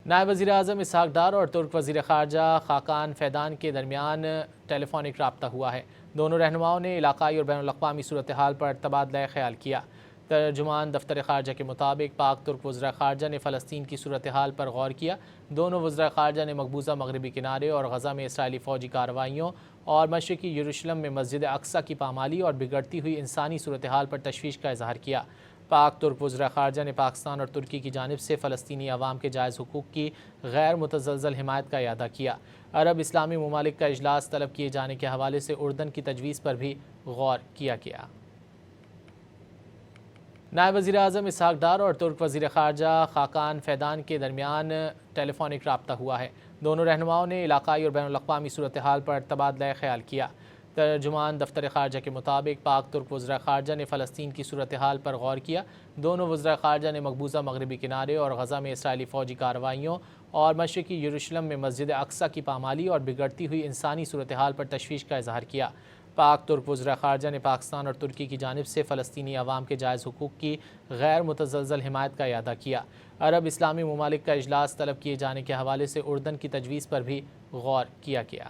نائب وزیر اعظم اسحاق ڈار اور ترک وزیر خارجہ خاقان فیدان کے درمیان ٹیلی فونک رابطہ ہوا ہے۔ دونوں رہنماؤں نے علاقائی اور بین الاقوامی صورتحال پر تبادلہ خیال کیا۔ ترجمان دفتر خارجہ کے مطابق پاک ترک وزراء خارجہ نے فلسطین کی صورتحال پر غور کیا۔ دونوں وزراء خارجہ نے مقبوضہ مغربی کنارے اور غزہ میں اسرائیلی فوجی کارروائیوں اور مشرقی یروشلم میں مسجد اقصیٰ کی پامالی اور بگڑتی ہوئی انسانی صورتحال پر تشویش کا اظہار کیا۔ پاک ترک وزراء خارجہ نے پاکستان اور ترکی کی جانب سے فلسطینی عوام کے جائز حقوق کی غیر متزلزل حمایت کا اعادہ کیا۔ عرب اسلامی ممالک کا اجلاس طلب کیے جانے کے حوالے سے اردن کی تجویز پر بھی غور کیا گیا۔ نائب وزیر اعظم اسحاق ڈار اور ترک وزیر خارجہ خاقان فیدان کے درمیان ٹیلی فونک رابطہ ہوا ہے۔ دونوں رہنماؤں نے علاقائی اور بین الاقوامی صورتحال پر تبادلہ خیال کیا۔ ترجمان دفتر خارجہ کے مطابق پاک ترک وزراء خارجہ نے فلسطین کی صورتحال پر غور کیا۔ دونوں وزراء خارجہ نے مقبوضہ مغربی کنارے اور غزہ میں اسرائیلی فوجی کارروائیوں اور مشرقی یروشلم میں مسجد اقصیٰ کی پامالی اور بگڑتی ہوئی انسانی صورتحال پر تشویش کا اظہار کیا۔ پاک ترک وزراء خارجہ نے پاکستان اور ترکی کی جانب سے فلسطینی عوام کے جائز حقوق کی غیر متزلزل حمایت کا اعادہ کیا۔ عرب اسلامی ممالک کا اجلاس طلب کیے جانے کے حوالے سے اردن کی تجویز پر بھی غور کیا گیا۔